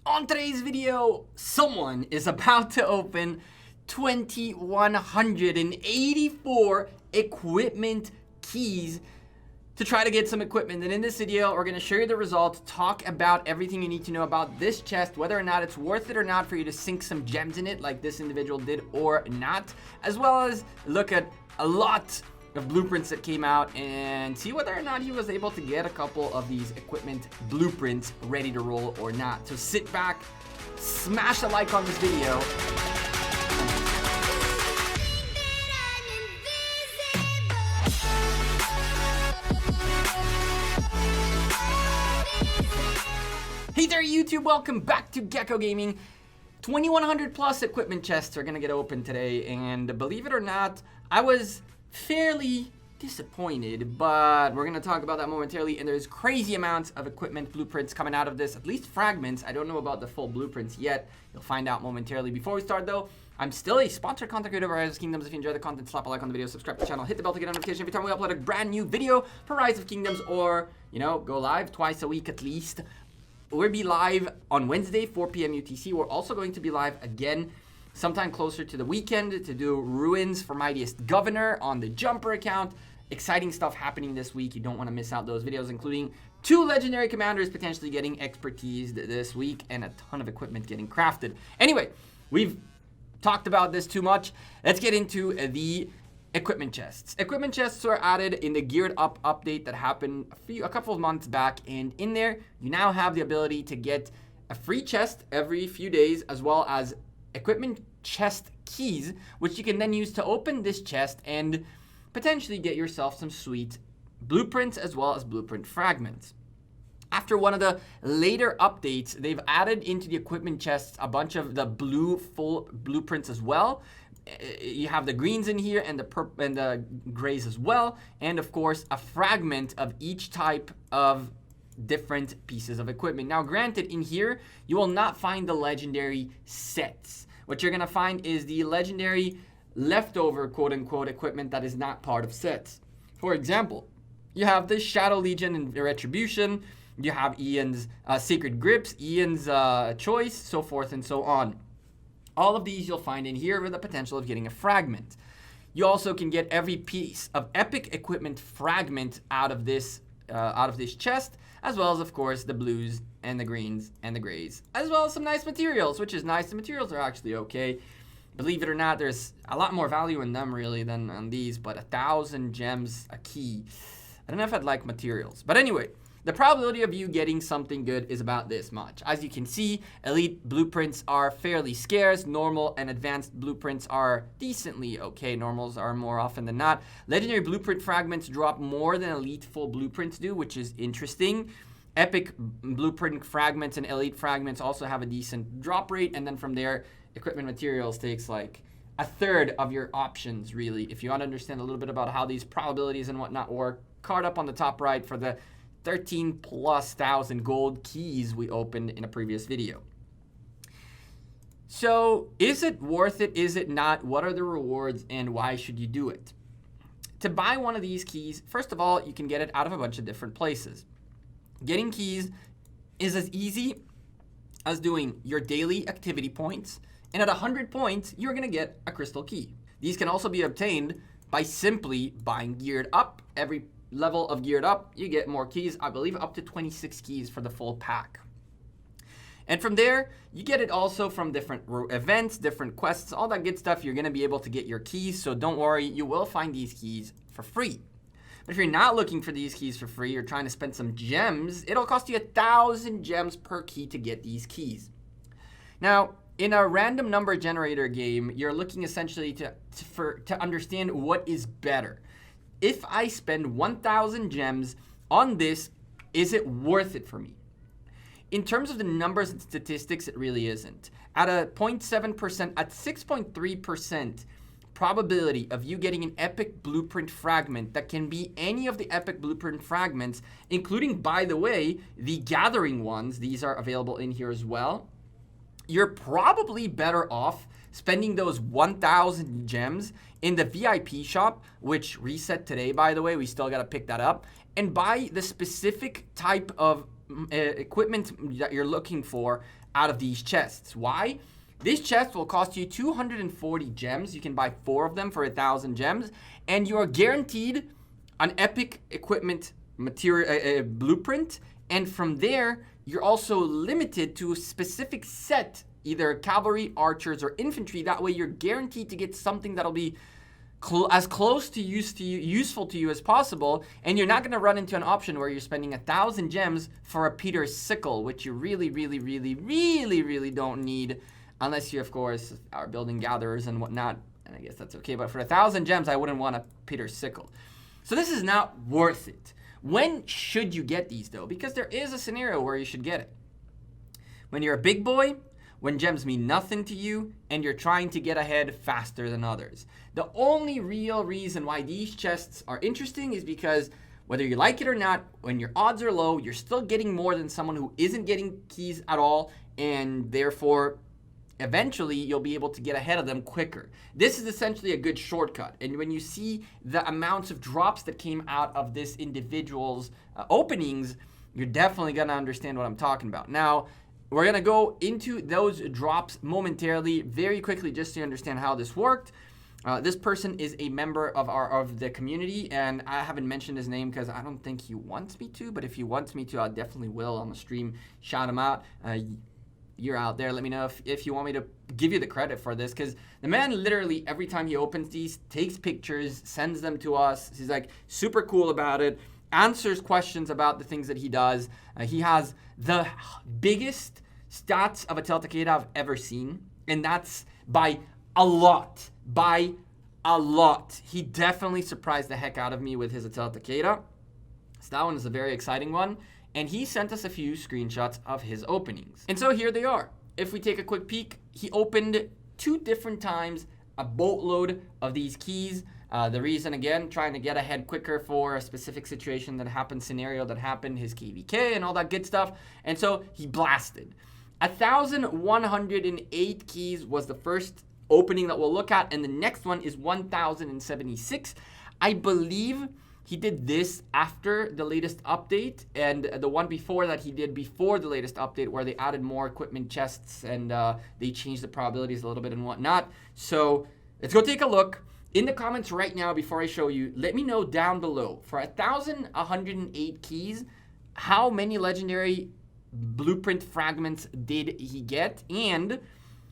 On today's video, someone is about to open 2,184 equipment keys to try to get some equipment. And in this video, we're going to show you the results, talk about everything you need to know about this chest, whether or not it's worth it or not for you to sink some gems in it like this individual did or not, as well as look at a lot of blueprints that came out and see whether or not he was able to get a couple of these equipment blueprints ready to roll or not. So sit back, smash a like on this video. Hey there YouTube, welcome back to Gekko Gaming. 2,100 plus equipment chests are gonna get open today, and believe it or not, I was fairly disappointed, but we're gonna talk about that momentarily. And there's crazy amounts of equipment blueprints coming out of this, at least fragments. I don't know about the full blueprints yet. You'll find out momentarily. Before we start though, I'm still a sponsored content creator of Rise of Kingdoms. If you enjoy the content, slap a like on the video, subscribe to the channel, hit the bell to get a notification every time we upload a brand new video for Rise of Kingdoms, or go live twice a week at least. We'll be live on Wednesday, 4 p.m. UTC. We're also going to be live again sometime closer to the weekend to do ruins for Mightiest Governor on the Jumper account. Exciting stuff happening this week. You don't want to miss out those videos, including 2 legendary commanders potentially getting expertise this week and a ton of equipment getting crafted. Anyway, we've talked about this too much. Let's get into the equipment chests. Equipment chests were added in the Geared Up update that happened a couple of months back, and in there you now have the ability to get a free chest every few days, as well as equipment chest keys, which you can then use to open this chest and potentially get yourself some sweet blueprints as well as blueprint fragments. After one of the later updates, they've added into the equipment chests a bunch of the blue full blueprints as well. You have the greens in here and the purple and the grays as well, and of course a fragment of each type of different pieces of equipment. Now granted, in here you will not find the legendary sets. What you're gonna find is the legendary leftover quote-unquote equipment that is not part of sets. For example, you have the Shadow Legion and Retribution, you have Ian's Sacred Grips, Ian's Choice, so forth and so on. All of these you'll find in here with the potential of getting a fragment. You also can get every piece of epic equipment fragment out of this chest, as well as, of course, the blues and the greens and the grays, as well as some nice materials, which is nice. The materials are actually okay. Believe it or not, there's a lot more value in them really than on these, but 1,000 gems a key. I don't know if I'd like materials, but anyway, the probability of you getting something good is about this much. As you can see, elite blueprints are fairly scarce. Normal and advanced blueprints are decently okay. Normals are more often than not. Legendary blueprint fragments drop more than elite full blueprints do, which is interesting. Epic blueprint fragments and elite fragments also have a decent drop rate. And then from there, equipment materials takes like a third of your options, really. If you want to understand a little bit about how these probabilities and whatnot work, card up on the top right for the 13,000+ gold keys we opened in a previous video. So is it worth it? Is it not? What are the rewards and why should you do it? To buy one of these keys, first of all, you can get it out of a bunch of different places. Getting keys is as easy as doing your daily activity points, and at 100 points, you're gonna get a crystal key. These can also be obtained by simply buying Geared Up. Every level of Geared Up, you get more keys. I believe up to 26 keys for the full pack. And from there, you get it also from different events, different quests, all that good stuff. You're going to be able to get your keys, so don't worry, you will find these keys for free. But if you're not looking for these keys for free, you're trying to spend some gems, it'll cost you 1,000 gems per key to get these keys. Now, in a random number generator game, you're looking essentially to understand what is better. If I spend 1,000 gems on this, is it worth it for me? In terms of the numbers and statistics, it really isn't. At a 0.7%, at 6.3% probability of you getting an epic blueprint fragment that can be any of the epic blueprint fragments, including, by the way, the gathering ones. These are available in here as well. You're probably better off spending those 1,000 gems in the VIP shop, which reset today, by the way. We still got to pick that up, and buy the specific type of equipment that you're looking for out of these chests. Why? This chest will cost you 240 gems. You can buy 4 of them for 1,000 gems, and you are guaranteed an epic equipment material blueprint. And from there, you're also limited to a specific set, either cavalry, archers, or infantry. That way, you're guaranteed to get something that'll be as close to useful to you as possible, and you're not going to run into an option where you're spending 1,000 gems for a Peter's sickle, which you really don't need, unless you, of course, are building gatherers and whatnot, and I guess that's okay. But for 1,000 gems, I wouldn't want a Peter's sickle. So this is not worth it. When should you get these, though? Because there is a scenario where you should get it. When you're a big boy, when gems mean nothing to you, and you're trying to get ahead faster than others. The only real reason why these chests are interesting is because whether you like it or not, when your odds are low, you're still getting more than someone who isn't getting keys at all, and therefore, eventually, you'll be able to get ahead of them quicker. This is essentially a good shortcut. And when you see the amounts of drops that came out of this individual's openings, you're definitely going to understand what I'm talking about. Now, we're going to go into those drops momentarily, very quickly, just to understand how this worked. This person is a member of the community, and I haven't mentioned his name because I don't think he wants me to, but if he wants me to, I definitely will on the stream. Shout him out. You're out there. Let me know if you want me to give you the credit for this, because the man literally every time he opens these takes pictures, sends them to us. He's like super cool about it, answers questions about the things that he does. He has the biggest stats of a Teltacada I've ever seen, and that's by a lot. By a lot. He definitely surprised the heck out of me with his Teltacada. So that one is a very exciting one. And he sent us a few screenshots of his openings. And so here they are. If we take a quick peek, he opened 2 different times a boatload of these keys. The reason, again, trying to get ahead quicker for a specific situation that happened, scenario that happened, his KVK and all that good stuff. And so he blasted. 1,108 keys was the first opening that we'll look at, and the next one is 1,076. I believe he did this after the latest update, and the one before that he did before the latest update, where they added more equipment chests and they changed the probabilities a little bit and whatnot. So let's go take a look. In the comments right now, before I show you, let me know down below, for 1,108 keys, how many legendary blueprint fragments did he get, and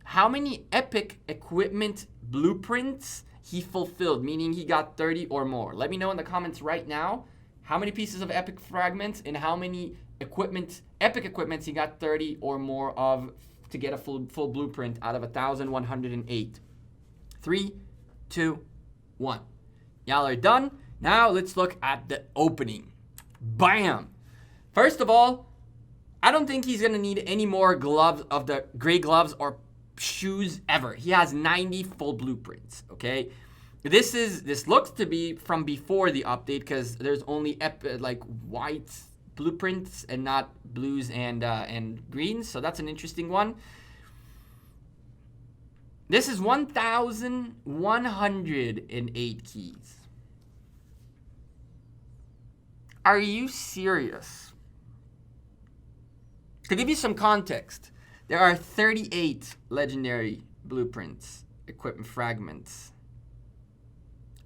how many epic equipment blueprints he fulfilled, meaning he got 30 or more. Let me know in the comments right now how many pieces of epic fragments and how many epic equipments he got 30 or more of to get a full blueprint out of 1,108. 3, 2, 1. Y'all are done. Now let's look at the opening. Bam! First of all, I don't think he's gonna need any more gloves of the gray gloves or shoes ever. He has 90 full blueprints, okay? This looks to be from before the update, because there's only like white blueprints and not blues and greens, so that's an interesting one. This is 1,108 keys. Are you serious? To give you some context, there are 38 legendary blueprints, equipment fragments.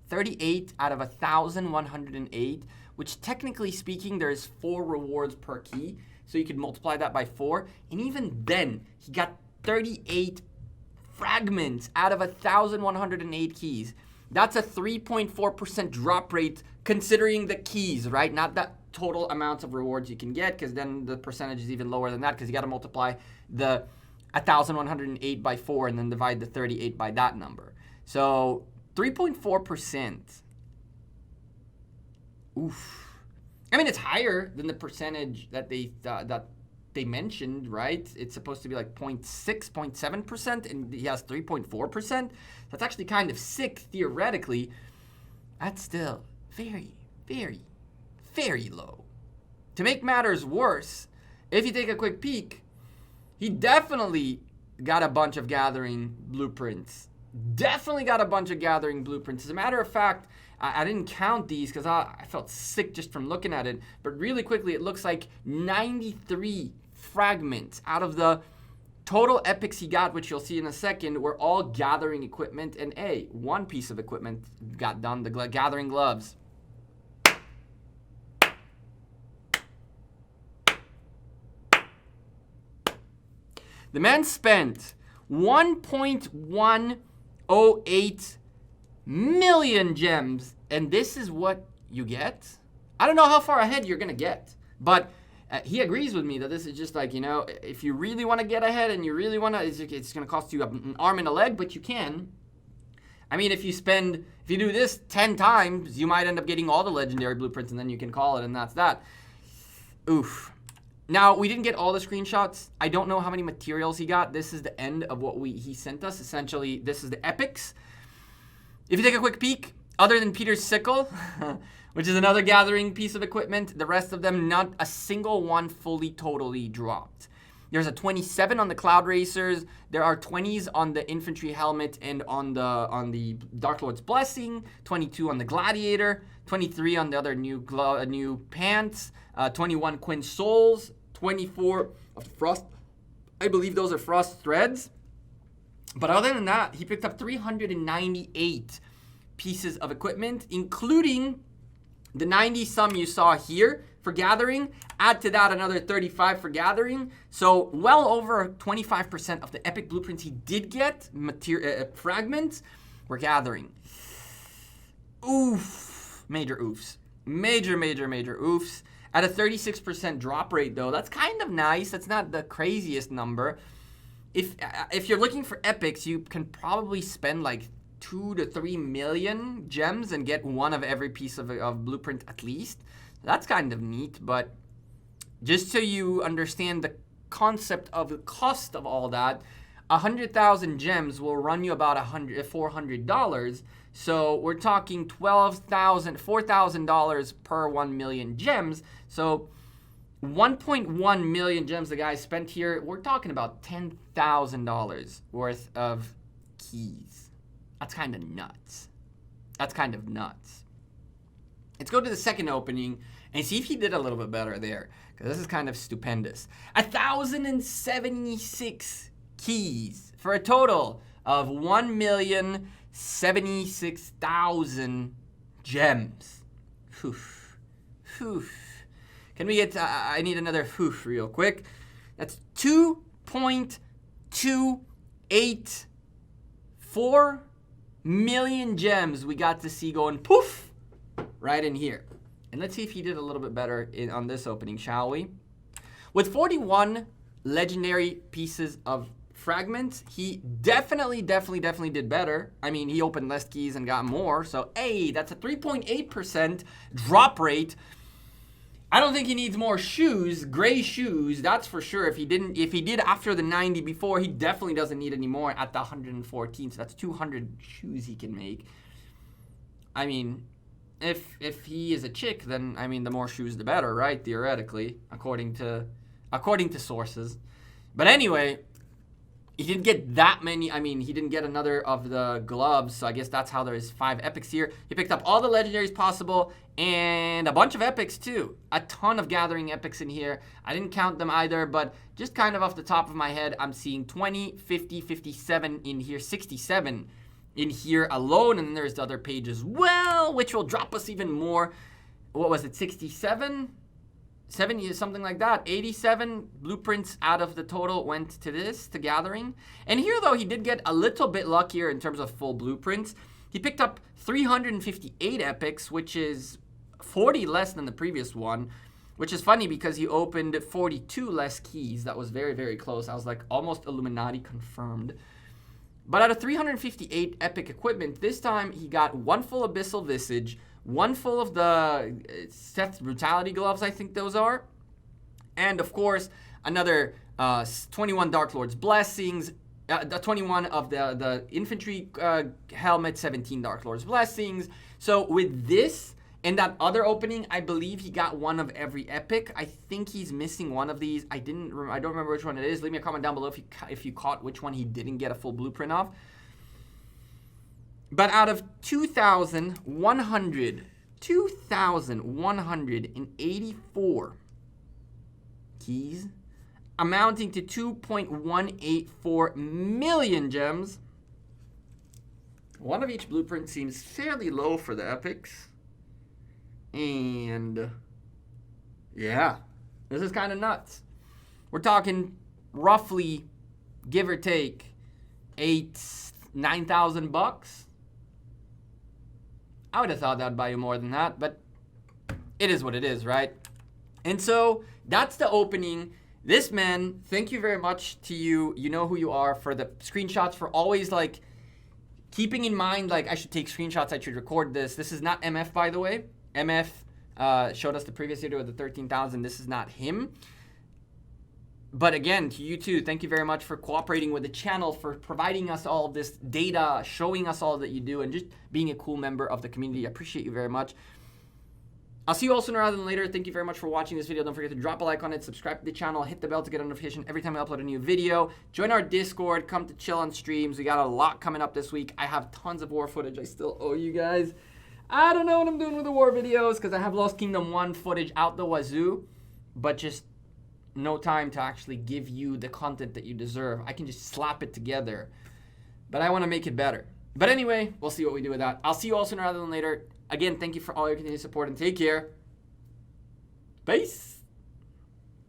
38 out of 1,108, which technically speaking, there's 4 rewards per key. So you could multiply that by 4. And even then, he got 38 fragments out of 1,108 keys. That's a 3.4% drop rate considering the keys, right? Not the total amounts of rewards you can get, because then the percentage is even lower than that, because you got to multiply the 1,108 by 4 and then divide the 38 by that number. So 3.4%. Oof. I mean, it's higher than the percentage that they mentioned, right? It's supposed to be like 0.6, 0.7%, and he has 3.4%. That's actually kind of sick theoretically. That's still very, very, very low. To make matters worse, if you take a quick peek, he definitely got a bunch of gathering blueprints. Definitely got a bunch of gathering blueprints. As a matter of fact, I didn't count these because I felt sick just from looking at it. But really quickly, it looks like 93 fragments out of the total epics he got, which you'll see in a second, were all gathering equipment. And one piece of equipment got done, the gathering gloves. The man spent 1.108 million gems, and this is what you get? I don't know how far ahead you're going to get, but he agrees with me that this is just like, you know, if you really want to get ahead and you really want to, it's going to cost you an arm and a leg, but you can. I mean, if you do this 10 times, you might end up getting all the legendary blueprints, and then you can call it, and that's that. Oof. Now, we didn't get all the screenshots. I don't know how many materials he got. This is the end of what he sent us. Essentially, this is the epics. If you take a quick peek, other than Peter's sickle, which is another gathering piece of equipment, the rest of them, not a single one fully, totally dropped. There's a 27 on the Cloud Racers. There are 20s on the Infantry Helmet and on the Dark Lord's Blessing. 22 on the Gladiator. 23 on the other new pants. 21 Quinn Souls. 24 of the Frost. I believe those are Frost Threads. But other than that, he picked up 398 pieces of equipment, including the 90-some you saw here for gathering. Add to that another 35 for gathering. So well over 25% of the epic blueprints he did get, fragments, were gathering. Oof. Major oofs. Major oofs. At a 36% drop rate, though, that's kind of nice. That's not the craziest number. If you're looking for epics, you can probably spend like 2 to 3 million gems and get one of every piece of blueprint at least. That's kind of neat, but just so you understand the concept of the cost of all that, 100,000 gems will run you about $400. So we're talking $4,000 per 1 million gems. So 1.1 million gems the guy spent here. We're talking about $10,000 worth of keys. That's kind of nuts. Let's go to the second opening and see if he did a little bit better there, because this is kind of stupendous. 1,076 keys for a total of 1,076,000 gems. Can we get, I need another real quick. That's 2.284 million gems we got to see going poof right in here. And let's see if he did a little bit better on this opening, shall we? With 41 legendary pieces of fragments, he definitely did better. I mean, he opened less keys and got more. So, hey, that's a 3.8% drop rate. I don't think he needs more shoes, gray shoes, that's for sure. If he did after the 90 before, he definitely doesn't need any more at the 114. So that's 200 shoes he can make. I mean, if he is a chick, then I mean the more shoes the better, right? Theoretically, according to sources. But anyway, he didn't get that many. I mean, he didn't get another of the gloves, so I guess that's how there's 5 epics here. He picked up all the legendaries possible and a bunch of epics too. A ton of gathering epics in here. I didn't count them either, but just kind of off the top of my head, I'm seeing 20, 50, 57 in here, 67 in here alone, and then there's the other page as well, which will drop us even more. What was it, 67? 70, something like that. 87 blueprints out of the total went to to gathering. And here, though, he did get a little bit luckier in terms of full blueprints. He picked up 358 epics, which is 40 less than the previous one, which is funny because he opened 42 less keys. That was very, very close. I was like almost Illuminati confirmed. But out of 358 epic equipment, this time he got one full Abyssal Visage, one full of the Seth's Brutality Gloves, I think those are. And, of course, another 21 Dark Lord's Blessings, 21 of the Infantry Helmet, 17 Dark Lord's Blessings. So, with this and that other opening, I believe he got one of every epic. I think he's missing one of these. I don't remember which one it is. Leave me a comment down below if you caught which one he didn't get a full blueprint of. But out of 2,184 keys, amounting to 2.184 million gems. One of each blueprint seems fairly low for the epics. And yeah, this is kind of nuts. We're talking roughly, give or take, 9,000 bucks. I would have thought that'd buy you more than that, but it is what it is, right? And so that's the opening. This man, thank you very much to you. You know who you are, for the screenshots, for always like keeping in mind, like, I should take screenshots, I should record this. This is not MF, by the way. MF showed us the previous video of the 13,000. This is not him. But again, to you too, thank you very much for cooperating with the channel, for providing us all of this data, showing us all that you do, and just being a cool member of the community. I appreciate you very much. I'll see you all sooner rather than later. Thank you very much for watching this video. Don't forget to drop a like on it, subscribe to the channel, hit the bell to get a notification every time I upload a new video. Join our Discord, come to chill on streams. We got a lot coming up this week. I have tons of war footage I still owe you guys. I don't know what I'm doing with the war videos because I have Lost Kingdom 1 footage out the wazoo, but just no time to actually give you the content that you deserve. I can just slap it together, but I want to make it better. But anyway, we'll see what we do with that. I'll see you all sooner rather than later. Again, thank you for all your continued support and take care. Peace.